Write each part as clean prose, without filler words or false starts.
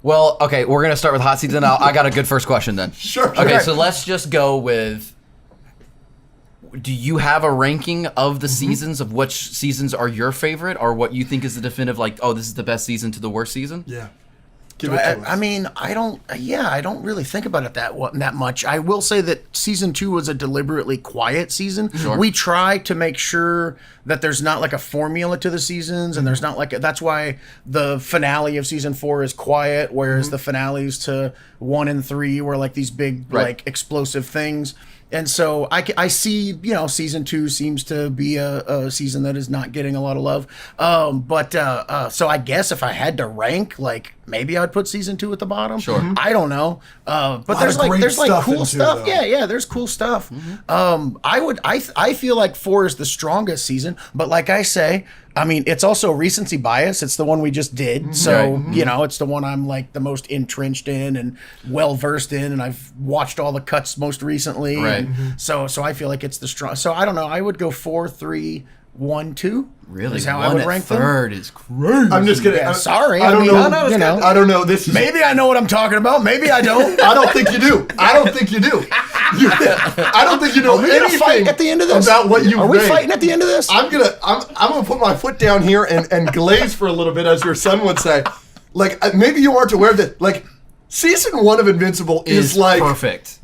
Well, okay, we're going to start with hot seats, and I got a good first question then. Sure. Okay, so let's just go with, do you have a ranking of the seasons, of which seasons are your favorite, or what you think is the definitive, like, oh, this is the best season to the worst season? Yeah. Give it to us. I mean, I don't really think about it that much. I will say that season 2 was a deliberately quiet season. Sure. We try to make sure that there's not like a formula to the seasons, and there's not like that's why the finale of season 4 is quiet, whereas the finales to 1 and 3 were like these big like explosive things. And so I see, season 2 seems to be a season that is not getting a lot of love. So I guess if I had to rank, like, maybe I'd put season 2 at the bottom. Sure. I don't know. But there's cool stuff. Yeah, there's cool stuff. I feel like 4 is the strongest season, but like I say, I mean, it's also recency bias. It's the one we just did. So, it's the one I'm like the most entrenched in and well versed in, and I've watched all the cuts most recently. Right. So I feel like it's the strong. So I don't know. I would go 4, 3, 1, 2. Really? Is how One I would at rank them. third is crazy. I'm just kidding. Yeah, sorry. I don't know. I don't know. This is, Maybe I know what I'm talking about. Maybe I don't. I don't think you do. I don't think you do. I don't think you know Are we gonna anything fight at the end of this? about what you Are we ranked. fighting at the end of this? I'm gonna put my foot down here and glaze for a little bit, as your son would say. Like, maybe you aren't aware of that. Like, season 1 of Invincible is like perfect.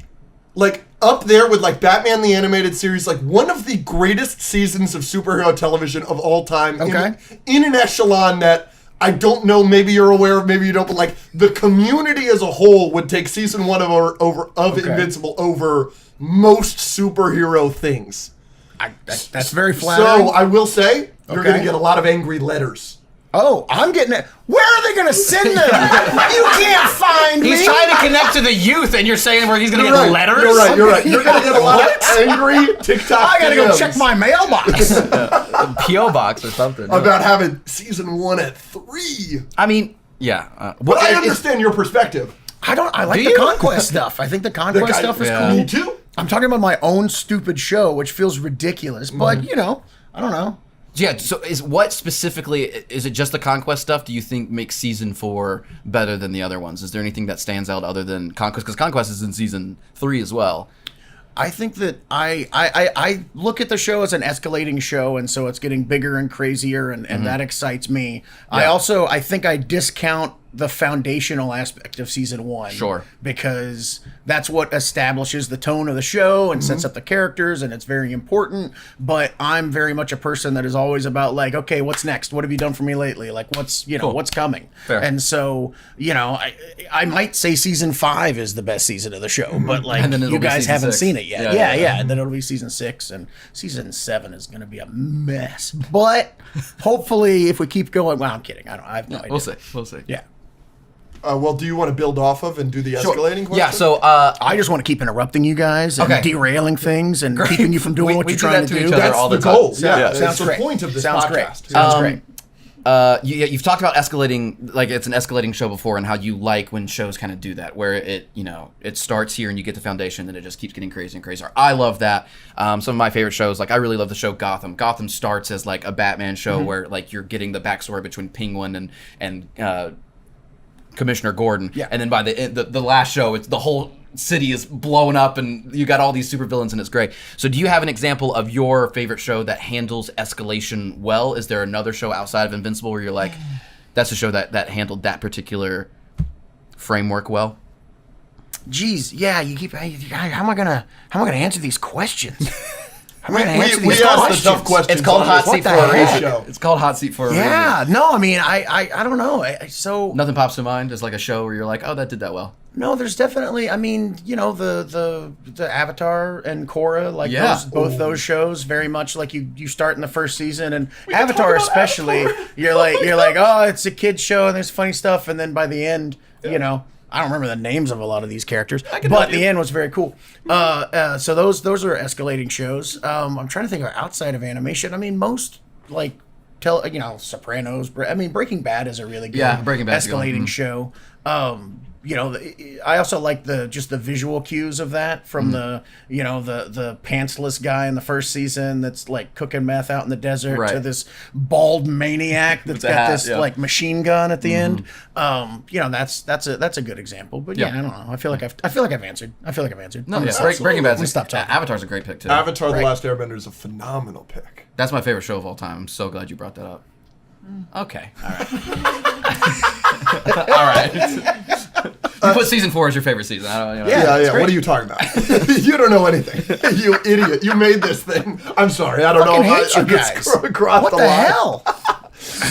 Like, up there with like Batman the Animated Series, like one of the greatest seasons of superhero television of all time. Okay. In an echelon that I don't know, maybe you're aware of, maybe you don't, but like the community as a whole would take season 1 of Invincible over most superhero things. That's very flattering. So I will say you're Okay. going to get a lot of angry letters. Oh, I'm getting it. Where are they going to send them? You can't find me. He's trying to connect to the youth, and you're saying where he's going to You're get right. letters? You're right. You're right. You're going to get a lot of angry TikTok I got to go DMs check my mailbox. P.O. box or something. about having season 1 at 3. I mean, yeah. But I understand your perspective. I like Do the you? conquest stuff. I think the conquest stuff is yeah. cool. Me too. I'm talking about my own stupid show, which feels ridiculous, but I don't know. Yeah, so what specifically, is it just the Conquest stuff do you think makes season 4 better than the other ones? Is there anything that stands out other than Conquest? Because Conquest is in season 3 as well. I think that I look at the show as an escalating show, and so it's getting bigger and crazier, and that excites me. Yeah. I think I discount the foundational aspect of season 1. Sure. Because that's what establishes the tone of the show and sets up the characters, and it's very important. But I'm very much a person that is always about like, okay, what's next? What have you done for me lately? Like, what's what's coming? Fair. And so, I might say season 5 is the best season of the show, but like And then it'll you be guys season haven't 6. seen it yet. Yeah. And then it'll be season 6, and season 7 is going to be a mess. But hopefully, if we keep going, well, I'm kidding. I have no idea. We'll see. Yeah. Well, do you want to build off of and do the escalating question? Yeah, so I just want to keep interrupting you guys and Okay. derailing things and keeping you from doing what We you're do trying that to to do. each other That's all the the time. goal. Yeah, Sounds that's the great. point of this Sounds podcast. great. Sounds great. You've talked about escalating, like it's an escalating show before, and how you like when shows kind of do that, where it starts here and you get the foundation, and it just keeps getting crazier and crazier. I love that. Some of my favorite shows, like I really love the show Gotham. Gotham starts as like a Batman show where like you're getting the backstory between Penguin and Commissioner Gordon, and then by the last show, it's the whole city is blowing up, and you got all these supervillains, and it's great. So, do you have an example of your favorite show that handles escalation well? Is there another show outside of Invincible where you're like, that's a show that handled that particular framework well? Jeez, yeah. You keep. How am I gonna answer these questions? How am I gonna answer We these ask questions? the tough questions. It's called on Hot this. Seat for What a the reason. heck? It's called Hot Seat for a reason. Yeah. No, I mean, I don't know. So Nothing pops to mind. Just like a show where you're like, oh, that did that well. no, there's definitely. I mean, the Avatar and Korra, like Yeah. both those shows, very much like you start in the first season, and can Avatar talk about especially, Avatar. you're like, oh, it's a kid's show and there's funny stuff, and then by the end, I don't remember the names of a lot of these characters, but the end was very cool. So those are escalating shows. I'm trying to think of outside of animation. I mean, most like Sopranos. I mean, Breaking Bad is a really good Breaking Bad's a good one. escalating show. You know, I also like the visual cues of that from the pantsless guy in the first season that's like cooking meth out in the desert to this bald maniac that's got this like machine gun at the end. You know, that's a good example. But yeah, I don't know. I feel like I've answered. No, Breaking Bad's stop talking. Avatar's a great pick too. Avatar: The Last Airbender is a phenomenal pick. That's my favorite show of all time. I'm so glad you brought that up. Okay, all right, all right. You put season 4 as your favorite season. I don't, Yeah. What are you talking about? You don't know anything. You idiot. You made this thing. I'm sorry. I don't know if I just crossed what the the line. hell?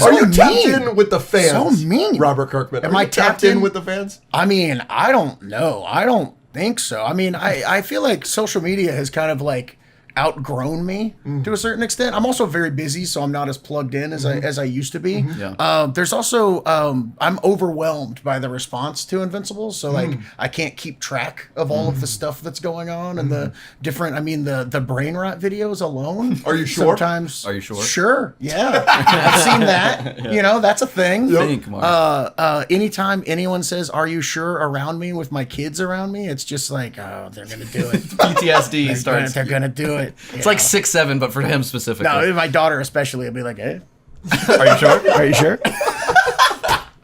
Are you tapped in with the fans? So mean. Robert Kirkman. Am I tapped in with the fans? I mean, I don't know. I don't think so. I mean, I feel like social media has kind of like outgrown me to a certain extent. I'm also very busy, so I'm not as plugged in as I used to be. There's also I'm overwhelmed by the response to Invincible, so like I can't keep track of all of the stuff that's going on and the different. I mean the brain rot videos alone. Are you sure? Sometimes. Are you sure? Sure. Yeah, I've seen that. You know, that's a thing. Think, Mark. Anytime anyone says "Are you sure?" around me with my kids around me, it's just like, oh, they're gonna do it. PTSD starts. They're gonna do it. It's like 6'7", but for him specifically. No, my daughter especially will be like, "Hey, Are you sure? are you sure?"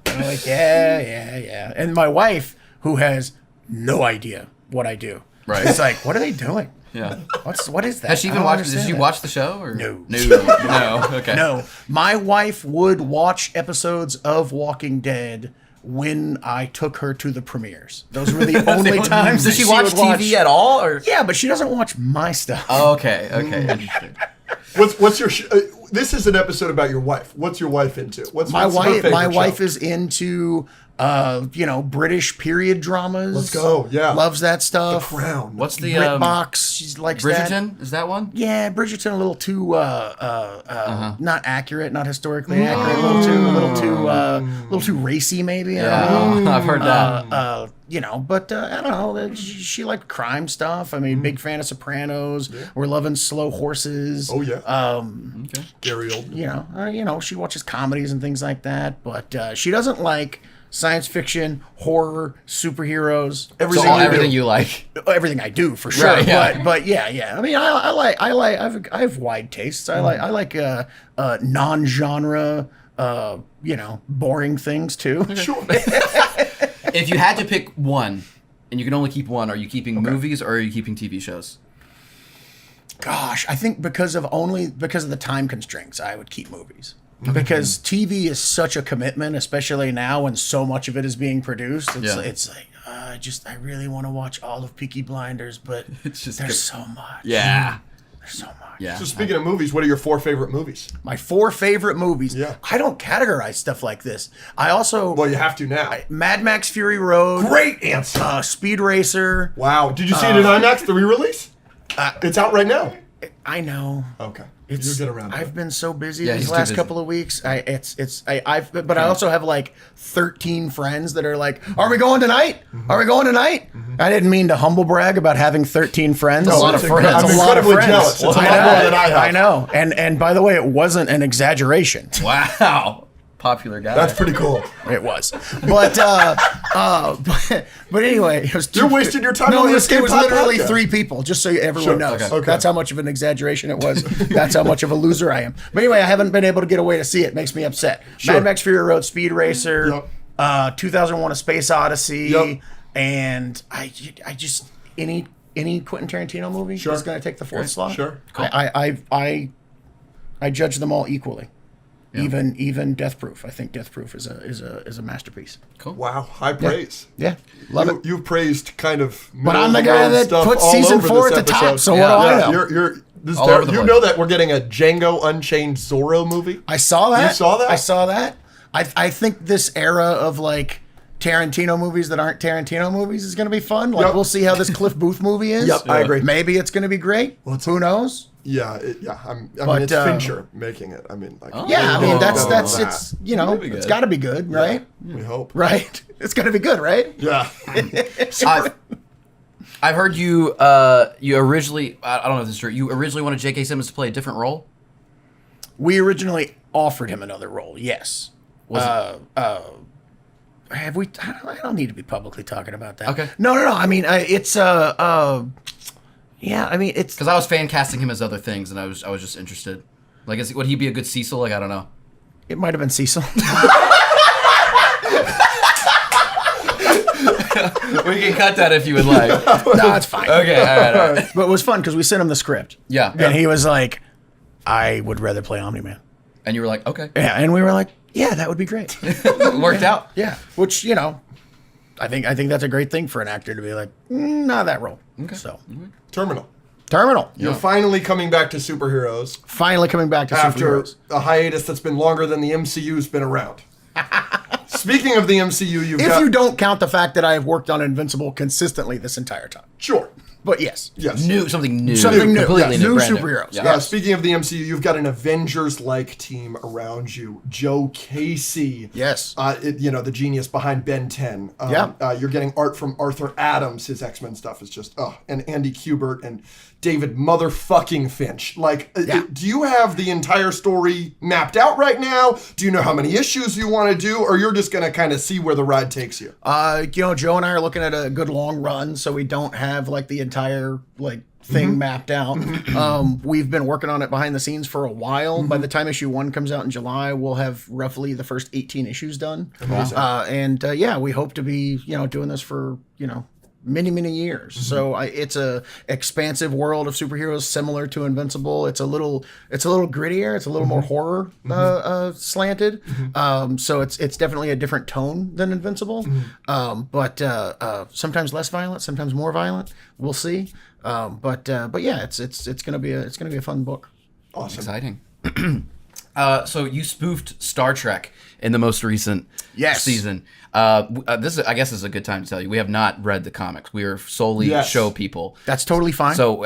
I'm like, yeah. And my wife, who has no idea what I do, Right. it's like, what are they doing? Yeah. What is that? Has she even watched? Did she watch the show? Or? No. No. Okay. No, my wife would watch episodes of Walking Dead when I took her to the premieres. Those were the only times. Does she watch would TV at all? Or Yeah, but she doesn't watch my stuff. oh, okay. Interesting. What's your? This is an episode about your wife. What's your wife into? What's My her favorite wife show? is into British period dramas. Let's go. Yeah. Loves that stuff. The Crown. What's the BritBox. She likes that. Bridgerton? Is that one? Yeah, Bridgerton a little too not accurate, not historically accurate, a little too racy maybe. I've heard that. But I don't know. She liked crime stuff. I mean, big fan of Sopranos. Yeah. We're loving Slow Horses. Oh yeah. Okay. Gary Oldman. She watches comedies and things like that, but she doesn't like science fiction, horror, superheroes, everything you like. Everything I do for sure. Right, yeah. But yeah. I mean, I have wide tastes. I like non-genre, boring things too. Sure. If you had to pick one, and you can only keep one, are you keeping movies or are you keeping TV shows? Gosh, I think because of the time constraints, I would keep movies. Because TV is such a commitment, especially now when so much of it is being produced. It's like I really want to watch all of Peaky Blinders, but there's so much. Yeah. There's so much. Yeah. So speaking of movies, what are your 4 favorite movies? My 4 favorite movies. Yeah. I don't categorize stuff like this. I also Well, you have to now. Mad Max Fury Road. Great answer. Speed Racer. Wow. Did you see it in IMAX, the re-release? It's out right now. I know. Okay. You'll get around to I've it. been so busy Yeah, these he's too last busy. couple of weeks. I also have like 13 friends that are like, "Are we going tonight? Are we going tonight?" I didn't mean to humble brag about having 13 friends. a lot of friends. I'm It's a lot of incredibly friends. jealous. It's a lot more than I have. I know. And by the way, it wasn't an exaggeration. Wow. Popular guy. That's pretty cool. It was, but anyway, it was. You're wasting your time No, on it this was Escape Pod literally podcast. 3 people. Just so everyone Sure, knows, okay. that's how much of an exaggeration it was. That's how much of a loser I am. But anyway, I haven't been able to get away to see it. Makes me upset. Sure. Mad Max Fury Road, Speed Racer, Yep. 2001: A Space Odyssey, Yep. and I just any Quentin Tarantino movie Sure. is going to take the 4th slot. Sure. Cool. I judge them all equally. Even Death Proof. I think Death Proof is a masterpiece. Cool. Wow. High praise. Yeah, love it. You've praised kind of. But I'm the guy that stuff puts all season over 4 this at the top, episode. so what do I know? This All over the place. know that we're getting a Django Unchained Zorro movie? I saw that. You saw that? I saw that. I think this era of like Tarantino movies that aren't Tarantino movies is going to be fun. Like Yep. we'll see how this Cliff Booth movie is. Yep, I agree. Maybe it's going to be great. Who knows? Yeah, I mean, But, it's Fincher making it. I mean, like, Yeah, I mean that's that. it's be it's good. got to be good, right? We hope. Right. It's got to be good, right? Yeah. I've heard you originally, I don't know if this is true, you originally wanted J.K. Simmons to play a different role? We originally offered him another role. Yes. Was have we? I don't need to be publicly talking about that. Okay. No. I mean, it's yeah. I mean, it's because I was fan casting him as other things, and I was just interested. Like, would he be a good Cecil? Like, I don't know. It might have been Cecil. We can cut that if you would like. No, it's fine. Okay, all right. But it was fun because we sent him the script. Yeah. And he was like, I would rather play Omni-Man. And you were like, okay. Yeah, and we were like, yeah, that would be great. It worked out. Yeah, which, you know, I think that's a great thing for an actor to be like, not that role. Okay. So, Terminal. You're You're finally coming back to superheroes finally coming back to after superheroes. a hiatus that's been longer than the MCU's been around. Speaking of the MCU, If you don't count the fact that I have worked on Invincible consistently this entire time. Sure. But yes. Yes. Something new. Yes. Completely new. New brand superheroes. Yeah. Yeah, speaking of the MCU, you've got an Avengers-like team around you. Joe Casey. Yes. The genius behind Ben 10. You're getting art from Arthur Adams. His X-Men stuff is just, and Andy Kubert and David motherfucking Finch. Do you have the entire story mapped out right now? Do you know how many issues you want to do? Or you're just going to kind of see where the ride takes you? Joe and I are looking at a good long run, so we don't have like the entire thing mapped out. We've been working on it behind the scenes for a while. By the time issue 1 comes out in July, we'll have roughly the first 18 issues done. We hope to be doing this for many years. So it's a expansive world of superheroes similar to Invincible. It's a little grittier. It's a little more horror slanted. So it's definitely a different tone than Invincible. But sometimes less violent, sometimes more violent. We'll see. But yeah, it's gonna be a fun book. Awesome. Exciting. So you spoofed Star Trek in the most recent season. This I guess is a good time to tell you we have not read the comics. We are solely show people. That's totally fine. So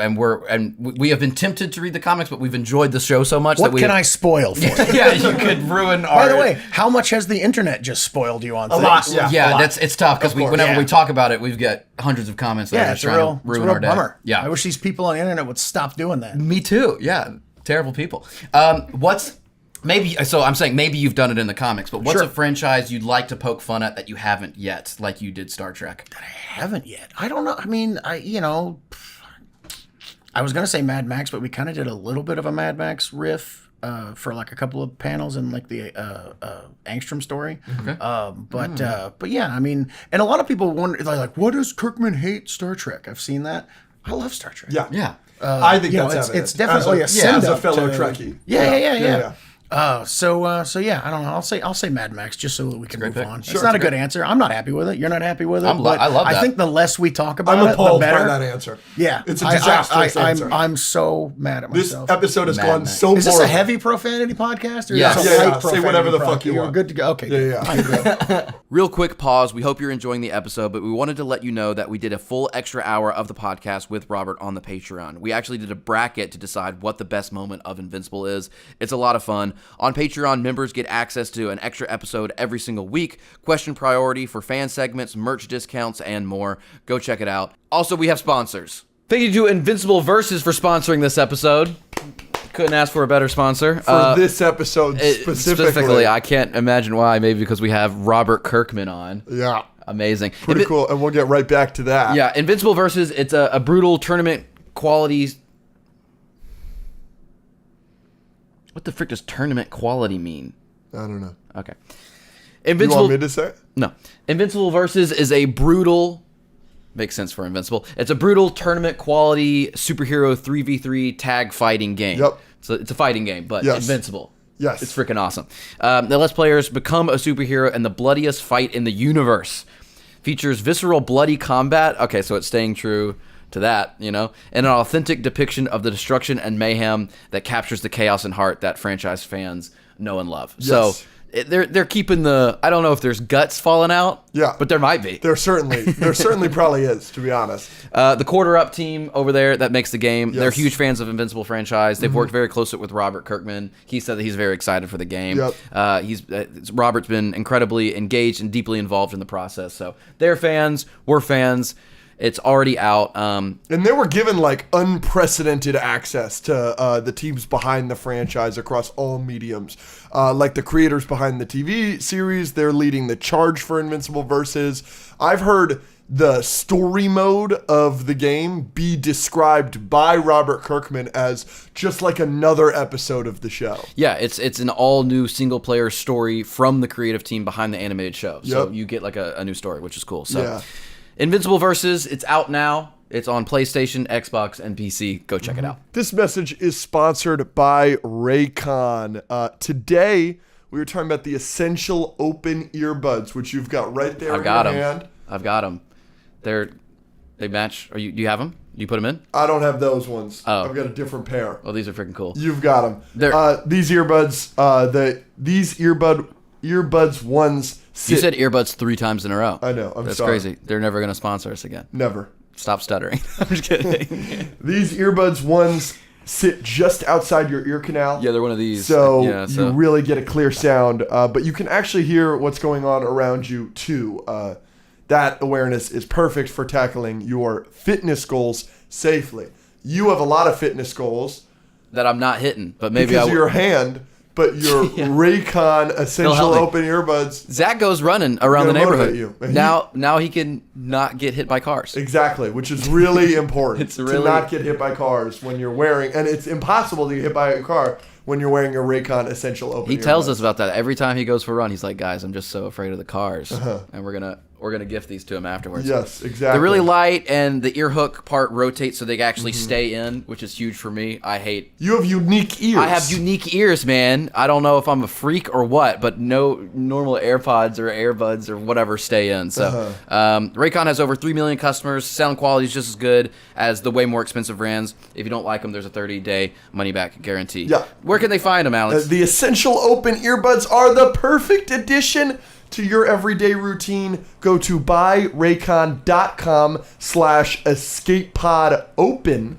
we have been tempted to read the comics, but we've enjoyed the show so much what can I spoil for you? Yeah, you could ruin our. By the way, how much has the internet just spoiled you on things? Lot. Yeah, a lot. it's tough because whenever we talk about it, we've got hundreds of comments that are just trying to ruin our day. Bummer. Yeah, I wish these people on the internet would stop doing that. Me too. Yeah, terrible people. So I'm saying maybe you've done it in the comics, but what's a franchise you'd like to poke fun at that you haven't yet, like you did Star Trek? That I haven't yet. I don't know. I mean, I was gonna say Mad Max, but we kind of did a little bit of a Mad Max riff for like a couple of panels in like the Angstrom story. Okay. But yeah, I mean, and a lot of people wonder like, what does Kirkman hate Star Trek? I've seen that. I love Star Trek. Yeah. I think that's it's definitely as a fellow Trekkie. Yeah. So yeah, I don't know. I'll say Mad Max just so that we can move on. Sure, it's not a good answer. I'm not happy with it. You're not happy with it. I love that. I think the less we talk about I'm it, the appalled better. by that answer. Yeah, it's a disastrous answer. I'm so mad at This myself. episode has Mad gone Max. so. Is this a horrible. heavy profanity podcast? Or Yes. is it a Yeah, light say profanity whatever the podcast? fuck you You're want. good to go. Okay. Yeah. I'm good. Real quick pause. We hope you're enjoying the episode, but we wanted to let you know that we did a full extra hour of the podcast with Robert on the Patreon. We actually did a bracket to decide what the best moment of Invincible is. It's a lot of fun. On Patreon, members get access to an extra episode every single week, question priority for fan segments, merch discounts, and more. Go check it out. Also, we have sponsors. Thank you to Invincible Versus for sponsoring this episode. Couldn't ask for a better sponsor. For this episode specifically. I can't imagine why. Maybe because we have Robert Kirkman on. Yeah. Amazing. Pretty cool. And we'll get right back to that. Yeah, Invincible Versus, it's a brutal tournament quality. What the frick does tournament quality mean? I don't know. Okay. You Invincible. want me to say it? No. Invincible Versus is a brutal. Makes sense for Invincible. It's a brutal tournament quality superhero 3v3 tag fighting game. Yep. So it's a fighting game, but Invincible. Yes. It's freaking awesome. That lets players become a superhero in the bloodiest fight in the universe. Features visceral, bloody combat. Okay, so it's staying true to that, and an authentic depiction of the destruction and mayhem that captures the chaos and heart that franchise fans know and love. Yes. So they're keeping the. I don't know if there's guts falling out. Yeah, but there might be. There certainly probably is, to be honest. The Quarter Up team over there that makes the game. Yes. They're huge fans of Invincible franchise. They've worked very closely with Robert Kirkman. He said that he's very excited for the game. Yep. Robert's been incredibly engaged and deeply involved in the process. So they're fans. We're fans. It's already out. And they were given like unprecedented access to the teams behind the franchise across all mediums. Like the creators behind the TV series, they're leading the charge for Invincible Versus. I've heard the story mode of the game be described by Robert Kirkman as just like another episode of the show. Yeah, it's an all new single player story from the creative team behind the animated show. So you get like a new story, which is cool. So Invincible Versus, it's out now. It's on PlayStation, Xbox, and PC. Go check it out. This message is sponsored by Raycon. Today, we were talking about the Essential Open Earbuds, which you've got right there in your hand. I've got them. They match. Do you have them? You put them in? I don't have those ones. Oh. I've got a different pair. Oh, these are freaking cool. You've got them. These earbuds, earbuds ones. You said earbuds 3 times in a row. I know. That's sorry. Crazy. They're never going to sponsor us again. Never. Stop stuttering. I'm just kidding. These earbuds ones sit just outside your ear canal. Yeah, they're one of these. So you really get a clear sound, but you can actually hear what's going on around you too. That awareness is perfect for tackling your fitness goals safely. You have a lot of fitness goals that I'm not hitting, but maybe because of your hand. But your Raycon Essential Open Earbuds. Zach goes running around the neighborhood. Now he can not get hit by cars. Exactly, which is really important. To not get hit by cars when you're wearing, and it's impossible to get hit by a car when you're wearing a Raycon Essential Open Earbuds. He tells us about that every time he goes for a run. He's like, guys, I'm just so afraid of the cars, and we're gonna gift these to him afterwards. Yes, exactly. They're really light, and the ear hook part rotates so they actually stay in, which is huge for me. You have unique ears. I have unique ears, man. I don't know if I'm a freak or what, but no normal AirPods or earbuds or whatever stay in. So Raycon has over 3 million customers. Sound quality is just as good as the way more expensive brands. If you don't like them, there's a 30-day money-back guarantee. Yeah. Where can they find them, Alex? The Essential Open Earbuds are the perfect addition to your everyday routine. Go to buyraycon.com/escapepodopen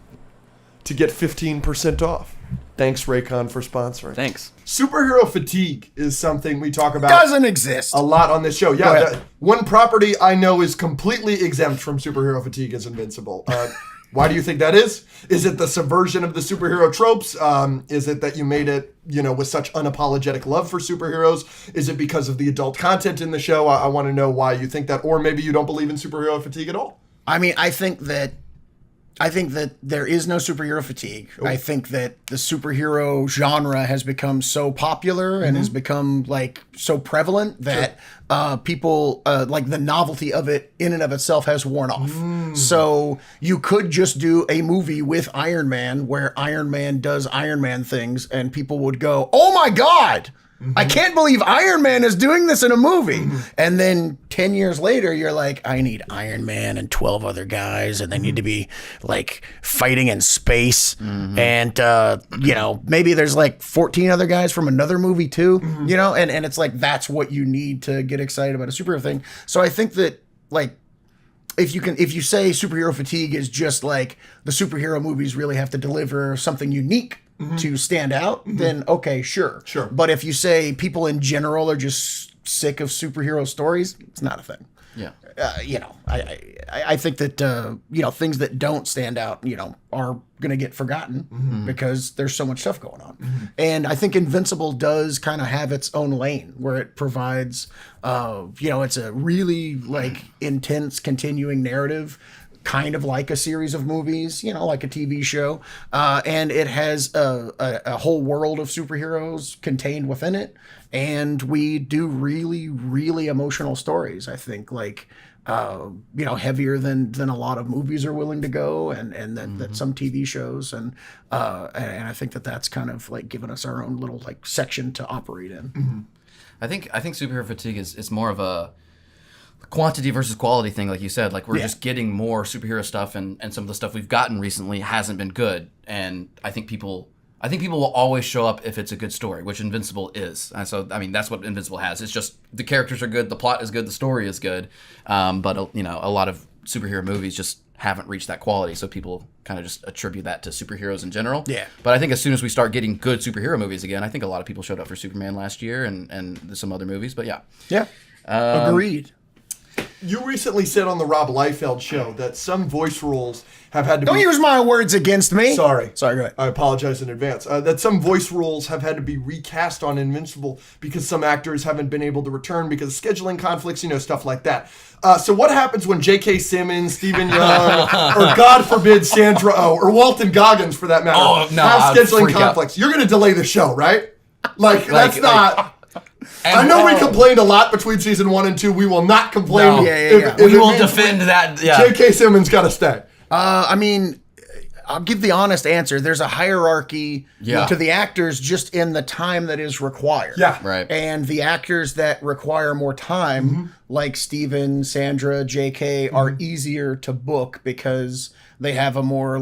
to get 15% off. Thanks, Raycon, for sponsoring. Thanks. Superhero fatigue is something we talk about. Doesn't exist. A lot on this show. Yeah, one property I know is completely exempt from superhero fatigue is Invincible. Why do you think that is? Is it the subversion of the superhero tropes? Is it that you made it, with such unapologetic love for superheroes? Is it because of the adult content in the show? I want to know why you think that, or maybe you don't believe in superhero fatigue at all. I mean, I think that there is no superhero fatigue. I think that the superhero genre has become so popular and has become like so prevalent that people like the novelty of it in and of itself has worn off. So you could just do a movie with Iron Man where Iron Man does Iron Man things and people would go, "Oh my God! I can't believe Iron Man is doing this in a movie." And then 10 years later, you're like, I need Iron Man and 12 other guys, and they need to be like fighting in space. And, maybe there's like 14 other guys from another movie too, and it's like, that's what you need to get excited about a superhero thing. So I think that like, if you say superhero fatigue is just like the superhero movies really have to deliver something unique to stand out, then okay, sure. But if you say people in general are just sick of superhero stories, it's not a thing. Yeah. I think that things that don't stand out, are going to get forgotten because there's so much stuff going on. And I think Invincible does kind of have its own lane where it provides, it's a really like intense continuing narrative, kind of like a series of movies, like a TV show. And it has a whole world of superheroes contained within it. And we do really, really emotional stories, I think, like, heavier than a lot of movies are willing to go and that some TV shows. And I think that's kind of like given us our own little like section to operate in. I think superhero fatigue is more of a quantity versus quality thing, like you said. Like we're just getting more superhero stuff, and some of the stuff we've gotten recently hasn't been good. And I think people will always show up if it's a good story, which Invincible is. And so, I mean, that's what Invincible has. It's just the characters are good, the plot is good, the story is good. But a lot of superhero movies just haven't reached that quality, so people kind of just attribute that to superheroes in general. Yeah. But I think as soon as we start getting good superhero movies again, I think a lot of people showed up for Superman last year and some other movies. But yeah. Yeah. Agreed. You recently said on the Rob Liefeld show that some voice roles have had to Don't use my words against me. Sorry, go ahead. I apologize in advance. That some voice roles have had to be recast on Invincible because some actors haven't been able to return because of scheduling conflicts, stuff like that. So what happens when J.K. Simmons, Stephen Young, or God forbid Sandra Oh, or Walton Goggins for that matter, have scheduling conflicts? You're going to delay the show, right? That's not... I know we complained a lot between season 1 and 2. We will not complain. We will defend that. Yeah. J.K. Simmons got to stay. I mean, I'll give the honest answer. There's a hierarchy to the actors just in the time that is required. Yeah. Right. And the actors that require more time, like Steven, Sandra, JK, are easier to book because they have a more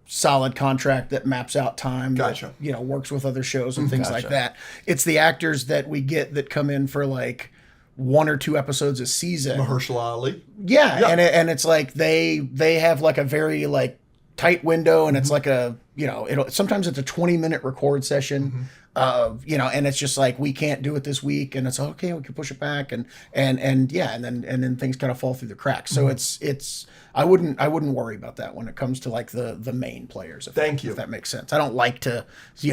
solid contract that maps out time. Gotcha. That, works with other shows and things like that. It's the actors that we get that come in for 1 or 2 episodes a season. Mahershala Ali. Yeah. And it's they have a very tight window, and it's sometimes it's a 20-minute record session. And it's just we can't do it this week, and it's okay, we can push it back, and then things kind of fall through the cracks. So it's I wouldn't worry about that when it comes to the main players. Thank you. If that makes sense. I don't like to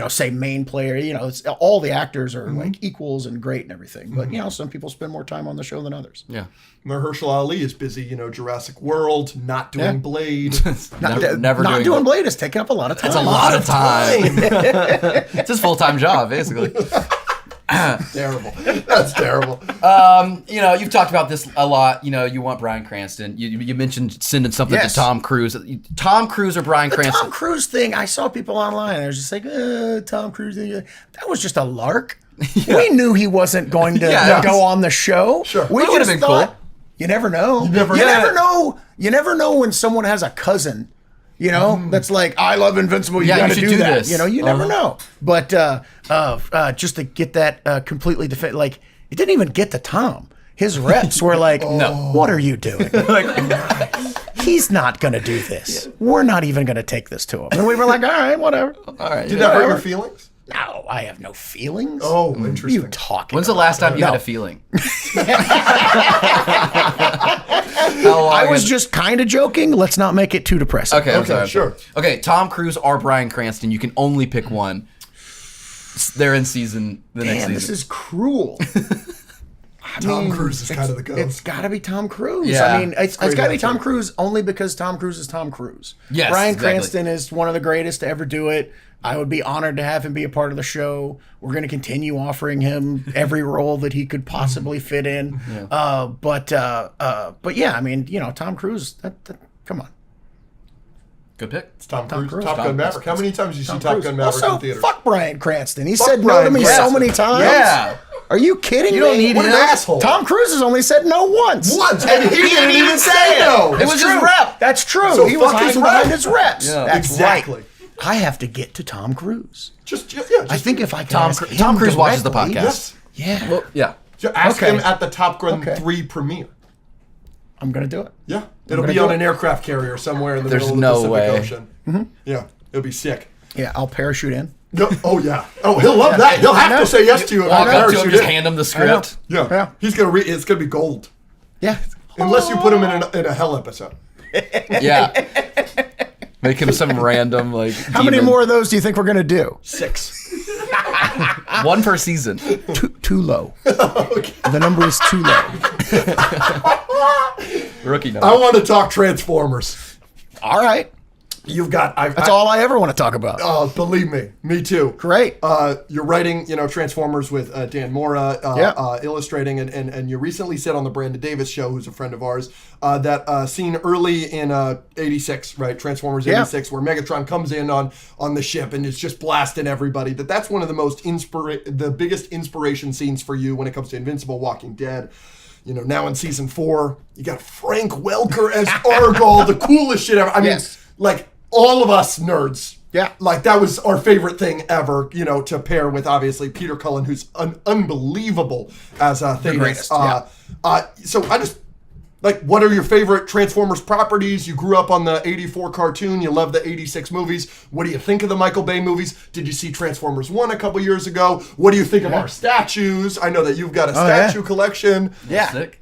say main player. It's all the actors are equals and great and everything, but some people spend more time on the show than others. Yeah. Mahershala Ali is busy, Jurassic World, not doing Blade. never not doing Blade. Blade is taking up a lot of time. That's a lot of time. It's his full-time job, basically. Terrible. That's terrible. You've talked about this a lot. You want Bryan Cranston. You mentioned sending something to Tom Cruise. Tom Cruise or Bryan Cranston? Tom Cruise thing, I saw people online. They're just Tom Cruise thing. That was just a lark. Yeah. We knew he wasn't going to go on the show. Sure. We would have been cool. You never know. You never know. You never know when someone has a cousin. That's I love Invincible. You got to do that. This. You never know. But just to get that completely it didn't even get to Tom. His reps were no, what are you doing? He's not going to do this. We're not even going to take this to him. And we were all right, whatever. All right. Did that hurt your feelings? No, I have no feelings. Oh, interesting. You talking? When's the last time you had a feeling? I was just kind of joking. Let's not make it too depressing. Okay, sure. Okay, Tom Cruise or Bryan Cranston. You can only pick one. They're in next season. This is cruel. Tom Cruise is kind of the ghost. It's got to be Tom Cruise. Yeah. I mean, it's got to be Tom Cruise only because Tom Cruise is Tom Cruise. Yes, Bryan Cranston is one of the greatest to ever do it. I would be honored to have him be a part of the show. We're going to continue offering him every role that he could possibly fit in. Yeah. But yeah, I mean, Tom Cruise. Come on. Good pick. It's Tom Cruise. Top Gun Maverick. How many times did you see Top Gun Maverick also, in theater? Fuck Bryan Cranston. He said no to me so many times. Yeah. Are you kidding me? You don't need what an asshole. Tom Cruise has only said no once. And he didn't even say no. It was his rep. That's true. So he was fuck his hiding rep. behind his reps. Yeah. That's Exactly. Right. I have to get to Tom Cruise. I think if I can Tom Cruise watches the podcast. Yes. Yeah. Well, yeah. Ask him at the Top Gun 3 premiere. I'm going to do it. Yeah. It'll be on an aircraft carrier somewhere in the middle of the Pacific Ocean. Mm-hmm. Yeah. It'll be sick. Yeah, I'll parachute in. No, oh, yeah. Oh, he'll love that. He'll have to say yes to you. Walk up to him, just hand him the script. Yeah. He's going to it's going to be gold. Yeah. Unless you put him in a Hell episode. Yeah. Make him some random, How many more of those do you think we're going to do? 6. One per season. Too low. Okay. The number is too low. Rookie number. I want to talk Transformers. All right. You've got... That's all I ever want to talk about. Oh, believe me. Me too. Great. You're writing, Transformers with Dan Mora illustrating, and you recently said on the Brandon Davis show, who's a friend of ours, that scene early in 86, right? Transformers 86, where Megatron comes in on the ship and is just blasting everybody. That's one of the biggest inspiration scenes for you when it comes to Invincible, Walking Dead. Now in season 4, you got Frank Welker as Argyle, the coolest shit ever. I mean, all of us nerds. Yeah. That was our favorite thing ever, to pair with, obviously, Peter Cullen, who's unbelievable as Thanos. So I just, what are your favorite Transformers properties? You grew up on the 84 cartoon. You love the 86 movies. What do you think of the Michael Bay movies? Did you see Transformers 1 a couple years ago? What do you think of our statues? I know that you've got a statue collection. Yeah. Sick.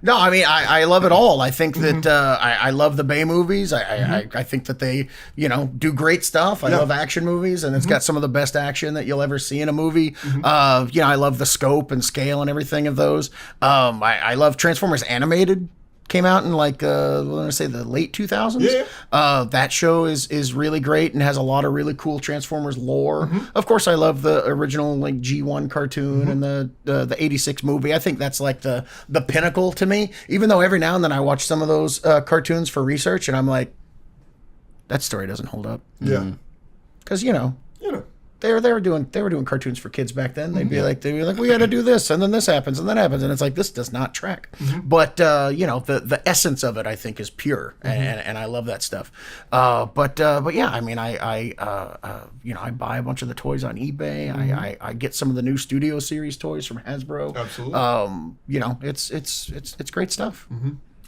No, I mean, I love it all. I think that I love the Bay movies. I think that they, do great stuff. I love action movies, and it's got some of the best action that you'll ever see in a movie. I love the scope and scale and everything of those. I love Transformers Animated. Came out in like I want to say the late 2000s. Yeah. That show is really great and has a lot of really cool Transformers lore. Of course, I love the original like G1 cartoon and the 86 movie. I think that's like the pinnacle to me. Even though every now and then I watch some of those cartoons for research and I'm like, that story doesn't hold up. Yeah. Because they were doing cartoons for kids back then. They'd be like, we got to do this, and then this happens, and then happens, and it's like this does not track. But the essence of it, I think, is pure, and I love that stuff. But yeah, I mean, I buy a bunch of the toys on eBay. I get some of the new Studio Series toys from Hasbro. Absolutely. It's great stuff.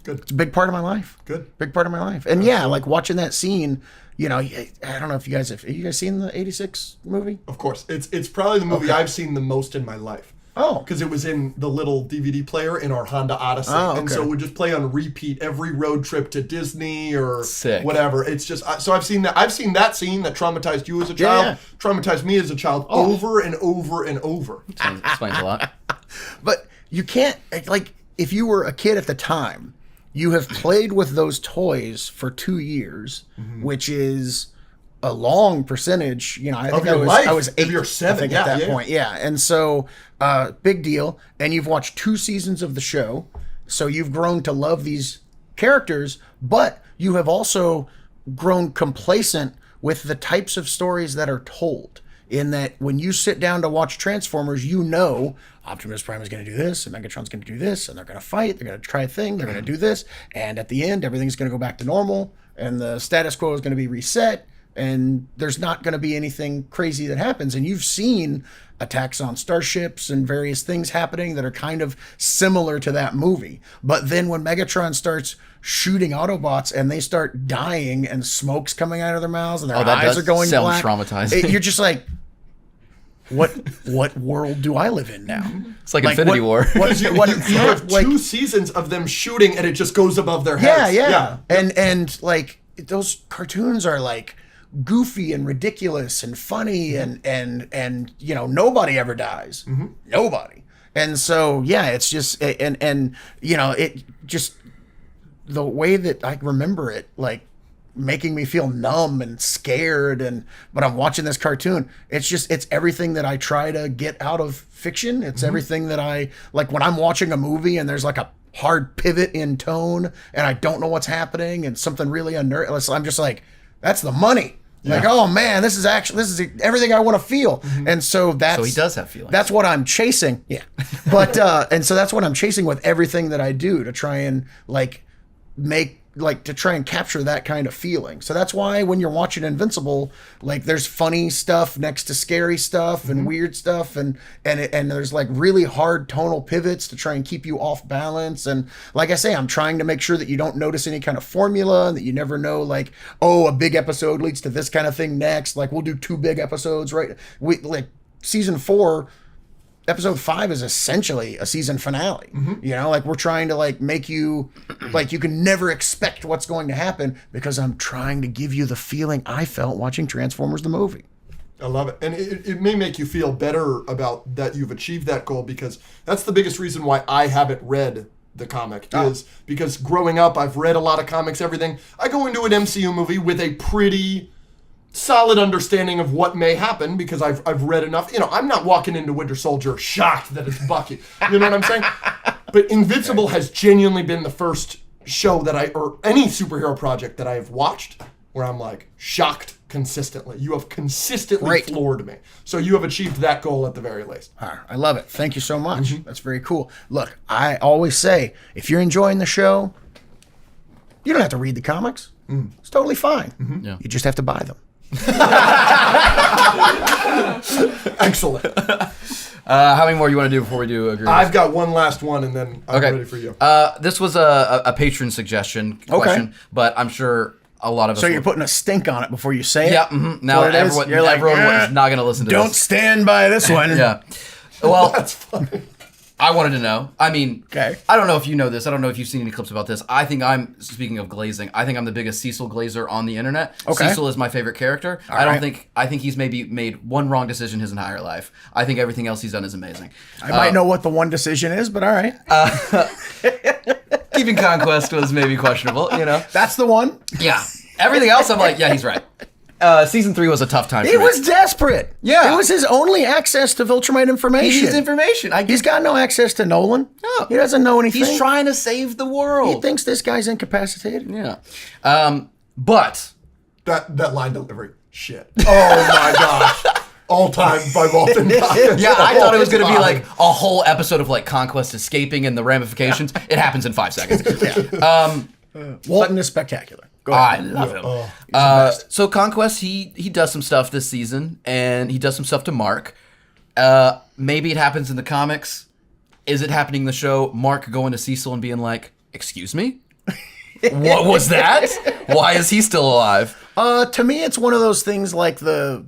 Good. It's a big part of my life. Good. Big part of my life. And yeah, like watching that scene. I don't know if you guys have you guys seen the 86 movie? Of course. It's probably the movie I've seen the most in my life. Oh. Because it was in the little DVD player in our Honda Odyssey. And so it would just play on repeat every road trip to Disney or whatever. It's just, so I've seen that scene that traumatized you as a child, traumatized me as a child over and over and over. Explains a lot. But you can't, like, if you were a kid at the time, you have played with those toys for 2 years, which is a long percentage. I think I was 8. You're 7, I think at that point. Yeah. And so, big deal. And you've watched 2 seasons of the show. So you've grown to love these characters, but you have also grown complacent with the types of stories that are told. In that when you sit down to watch Transformers, Optimus Prime is going to do this, and Megatron's going to do this, and they're going to fight, they're going to try a thing, they're going to do this, and at the end, everything's going to go back to normal, and the status quo is going to be reset, and there's not going to be anything crazy that happens. And you've seen attacks on starships and various things happening that are kind of similar to that movie. But then when Megatron starts shooting Autobots and they start dying and smoke's coming out of their mouths and their eyes are going black, traumatizing. You're just like, what world do I live in now? It's like Infinity War. You have 2 seasons of them shooting and it just goes above their heads. Yeah. And like those cartoons are like goofy and ridiculous and funny and nobody ever dies. Nobody. And so yeah, it's just it just the way that I remember it, like making me feel numb and scared, but I'm watching this cartoon. It's everything that I try to get out of fiction. It's everything that I like when I'm watching a movie and there's like a hard pivot in tone and I don't know what's happening and something really unnerving. I'm just like, that's the money. Yeah. Like, oh man, this is everything I want to feel. And so he does have feelings. That's what I'm chasing. Yeah. But and so that's what I'm chasing with everything that I do to try and to try and capture that kind of feeling. So that's why when you're watching Invincible, like there's funny stuff next to scary stuff and weird stuff and there's like really hard tonal pivots to try and keep you off balance. And like I say, I'm trying to make sure that you don't notice any kind of formula and that you never know like, oh, a big episode leads to this kind of thing next. Like we'll do 2 big episodes, right? Like season 4, episode 5 is essentially a season finale. Like we're trying to like make you like you can never expect what's going to happen because I'm trying to give you the feeling I felt watching Transformers the movie. I love it. And it may make you feel better about that you've achieved that goal, because that's the biggest reason why I haven't read the comic is because growing up I've read a lot of comics, everything. I go into an MCU movie with a pretty solid understanding of what may happen because I've read enough. I'm not walking into Winter Soldier shocked that it's Bucky. You know what I'm saying? But Invincible has genuinely been the first show or any superhero project that I have watched where I'm like shocked consistently. You have consistently floored me. So you have achieved that goal at the very least. I love it. Thank you so much. That's very cool. Look, I always say, if you're enjoying the show, you don't have to read the comics. It's totally fine. Yeah. You just have to buy them. Excellent. How many more you want to do before we do agree? I've got one last one, and then I'm ready for you. This was a patron suggestion question, but I'm sure a lot of us. So you're putting a stink on it before you say it. Yeah. Now everyone is not going to listen to this. Don't stand by this one. Yeah. Well, that's funny. I wanted to know. I mean, Okay. I don't know if you know this. I don't know if you've seen any clips about this. Speaking of glazing, I think I'm the biggest Cecil glazer on the internet. Okay. Cecil is my favorite character. I think he's maybe made one wrong decision his entire life. I think everything else he's done is amazing. I might know what the one decision is, but all right. Keeping Conquest was maybe questionable, you know? That's the one. Yeah. Everything else, I'm like, yeah, he's right. Season 3 was a tough time for He me. was desperate. Yeah. It was his only access to Viltrumite information. He needs information. He's got no access to Nolan. No. He doesn't know anything. He's trying to save the world. He thinks this guy's incapacitated. Yeah. But That line delivery, shit. Oh my gosh. All time by Walton. yeah, I thought it was going to be like a whole episode of like Conquest escaping and the ramifications. It happens in 5 seconds. Walton is spectacular. Go I ahead. love him. So Conquest, he does some stuff this season, and he does some stuff to Mark. Maybe it happens in the comics. Is it happening in the show? Mark going to Cecil and being like, "Excuse me, what was that? Why is he still alive?" To me, it's one of those things like the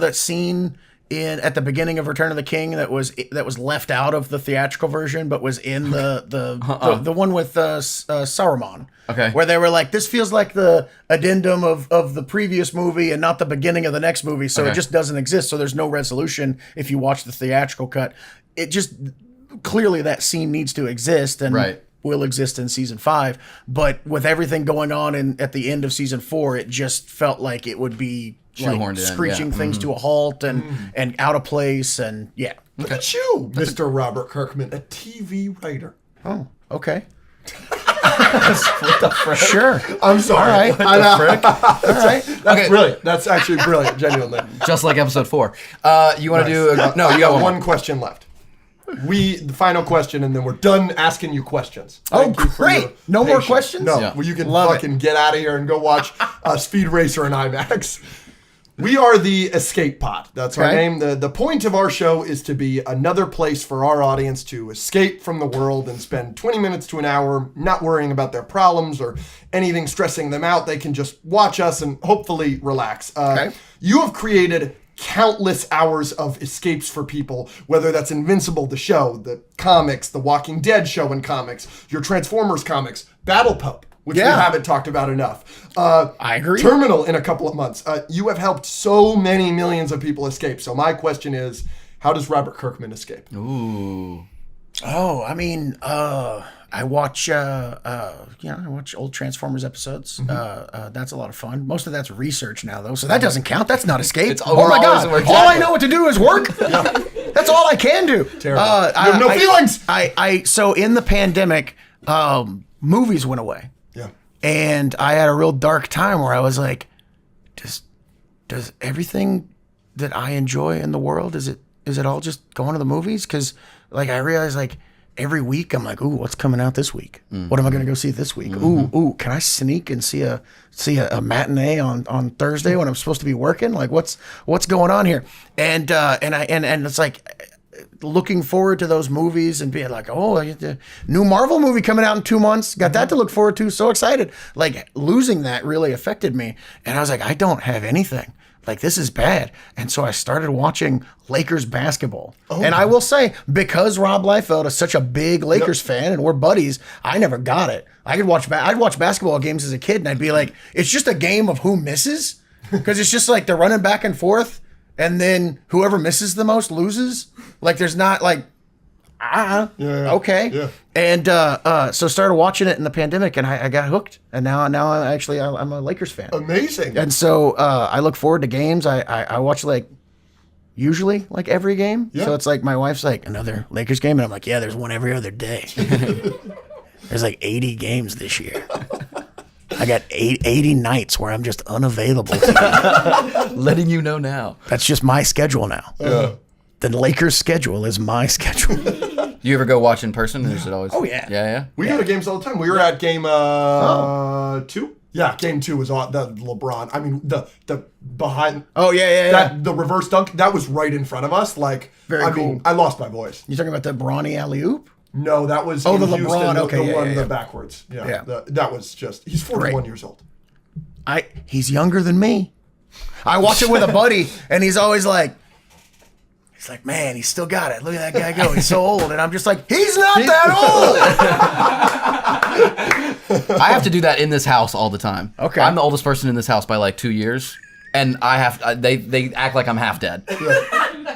that scene at the beginning of Return of the King that was left out of the theatrical version, but was in the one with Saruman. Okay. Where they were like, this feels like the addendum of the previous movie and not the beginning of the next movie, so it just doesn't exist. So there's no resolution if you watch the theatrical cut. It just clearly that scene needs to exist and will exist in season 5. But with everything going on at the end of season 4, it just felt like it would be like screeching things to a halt and out of place and yeah. Look at you, Mr. Robert Kirkman, a TV writer. Oh, okay. What the frick? Sure. I'm sorry. All right. All right. That's brilliant. That's actually brilliant, genuinely. Just like episode 4. You want to do? No, you got one question left. The final question, and then we're done asking you questions. Thank you great. No more questions? No, Yeah. well, you can Love fucking get out of here and go watch Speed Racer and IMAX. We are the Escape Pod. That's our name. The point of our show is to be another place for our audience to escape from the world and spend 20 minutes to an hour not worrying about their problems or anything stressing them out. They can just watch us and hopefully relax. You have created countless hours of escapes for people, whether that's Invincible, the show, the comics, the Walking Dead show and comics, your Transformers comics, Battle Pup, which we haven't talked about enough. I agree. Terminal in a couple of months. You have helped so many millions of people escape. So my question is, how does Robert Kirkman escape? Ooh. Oh, I mean, I watch old Transformers episodes. That's a lot of fun. Most of that's research now, though, so that doesn't count. That's not escape. Oh my god! All I know what to do is work. That's all I can do. Terrible. You have no feelings. So in the pandemic, movies went away. Yeah. And I had a real dark time where I was like, does everything that I enjoy in the world, is it all just going to the movies? Because like I realized like every week I'm like, ooh, what's coming out this week? What am I going to go see this week? Ooh, can I sneak and see a matinee on Thursday when I'm supposed to be working? Like what's going on here? And it's like looking forward to those movies and being like, oh, the new Marvel movie coming out in 2 months. Got that to look forward to. So excited. Like losing that really affected me. And I was like, I don't have anything. Like this is bad. And so I started watching Lakers basketball. And I will say, because Rob Liefeld is such a big Lakers fan and we're buddies, I never got it. I'd watch basketball games as a kid and I'd be like, it's just a game of who misses. Because it's just like they're running back and forth. And then whoever misses the most loses. Like there's not like, okay. Yeah. And so started watching it in the pandemic, and I got hooked. And now I'm a Lakers fan. Amazing. And so I look forward to games. I watch usually every game. Yeah. So it's like my wife's like, another Lakers game, and I'm like, yeah, there's one every other day. There's like 80 games this year. I got 80 nights where I'm just unavailable to you. Letting you know now. That's just my schedule now. Yeah. The Lakers schedule is my schedule. Do you ever go watch in person? Or is it always? Oh, yeah. Yeah. We go to games all the time. We were at game 2. Yeah, game 2 was on the LeBron. I mean, the behind. Oh yeah. The reverse dunk that was right in front of us. Like, Very cool. mean, I lost my voice. You talking about the Bronny alley-oop? No, that was the in LeBron. Houston, Okay, the one yeah. backwards. Yeah. That was just. He's 41 years old. He's younger than me. I watch it with a buddy, and he's always like, He's like, man, he's still got it. Look at that guy go. He's so old. And I'm just like, he's not that old. I have to do that in this house all the time. Okay. I'm the oldest person in this house by like 2 years, and they act like I'm half dead,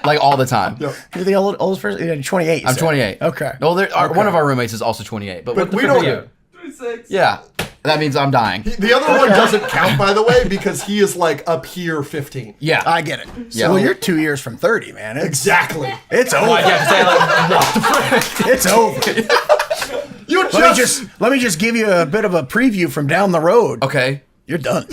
like all the time. Yep. You're the oldest person? You're 28. I'm 28. Okay. Well, one of our roommates is also 28, but what the we frick don't are you? 26. Yeah, that means I'm dying. The other one doesn't count, by the way, because he is like up here 15. Yeah, I get it. Yeah. Well, you're 2 years from 30, man. Exactly. It's over. Why'd you have to say like what the frick? It's over. You Let me just give you a bit of a preview from down the road. Okay. You're done.